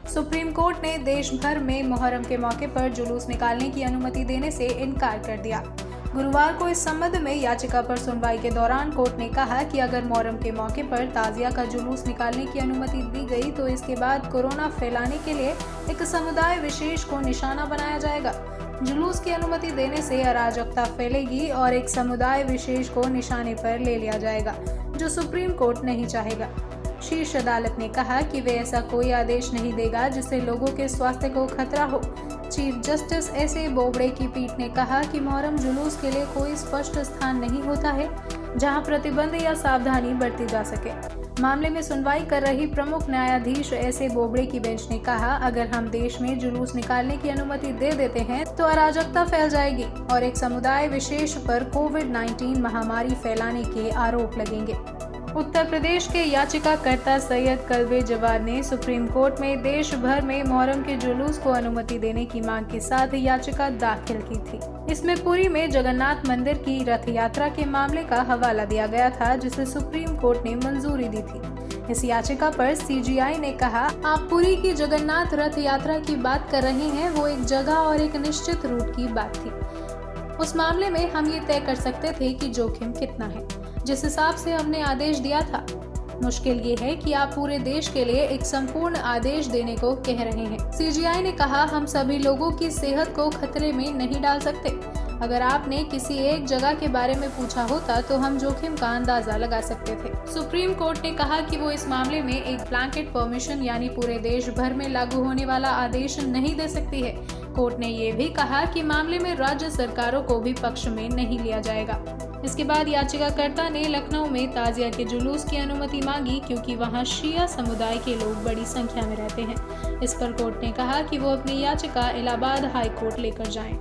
Supreme court ने देश भर में मुहर्रम के मौके पर जुलूस निकालने की अनुमति देने से इनकार कर दिया। गुरुवार को इस संबंध में याचिका पर सुनवाई के दौरान कोर्ट ने कहा कि अगर मुहर्रम के मौके पर ताजिया का जुलूस निकालने की अनुमति दी गई तो इसके बाद कोरोना फैलाने के लिए एक समुदाय विशेष को निशाना बनाया जाएगा। जुलूस की अनुमति देने से अराजकता फैलेगी और एक समुदाय विशेष को निशाने पर ले लिया जाएगा, जो सुप्रीम कोर्ट नहीं चाहेगा। शीर्ष अदालत ने कहा कि वे ऐसा कोई आदेश नहीं देगा जिससे लोगों के स्वास्थ्य को खतरा हो। Chief justice एस.ए. बोबड़े की पीठ ने कहा कि मुहर्रम जुलूस के लिए कोई स्पष्ट स्थान नहीं होता है जहां प्रतिबंध या सावधानी बरती जा सके। मामले में सुनवाई कर रही प्रमुख न्यायाधीश एस.ए. बोबड़े की बेंच ने कहा, अगर हम देश में जुलूस निकालने की अनुमति दे देते हैं तो अराजकता फैल जाएगी और एक समुदाय विशेष पर कोविड-19 महामारी फैलाने के आरोप लगेंगे। उत्तर प्रदेश के याचिकाकर्ता सैयद कल्बे जवाद ने सुप्रीम कोर्ट में देश भर में मुहर्रम के जुलूस को अनुमति देने की मांग के साथ याचिका दाखिल की थी। इसमें पुरी में जगन्नाथ मंदिर की रथ यात्रा के मामले का हवाला दिया गया था, जिसे सुप्रीम कोर्ट ने मंजूरी दी थी। इस याचिका पर सीजीआई ने कहा, आप पुरी की जगन्नाथ रथ यात्रा की बात कर रहे हैं, वो एक जगह और एक निश्चित रूट की बात थी। उस मामले में हम ये तय कर सकते थे कि जोखिम कितना है, जिस हिसाब से हमने आदेश दिया था। मुश्किल ये है कि आप पूरे देश के लिए एक संपूर्ण आदेश देने को कह रहे हैं। सीजीआई ने कहा, हम सभी लोगों की सेहत को खतरे में नहीं डाल सकते। अगर आपने किसी एक जगह के बारे में पूछा होता तो हम जोखिम का अंदाजा लगा सकते थे। सुप्रीम कोर्ट ने कहा कि वो इस मामले में एक ब्लैंकेट परमिशन यानी पूरे देश भर में लागू होने वाला आदेश नहीं दे सकती है। कोर्ट ने ये भी कहा कि मामले में राज्य सरकारों को भी पक्ष में नहीं लिया जाएगा। इसके बाद याचिकाकर्ता ने लखनऊ में ताजिया के जुलूस की अनुमति मांगी, क्योंकि वहां शिया समुदाय के लोग बड़ी संख्या में रहते हैं। इस पर कोर्ट ने कहा कि वो अपनी याचिका इलाहाबाद हाई कोर्ट लेकर जाएं।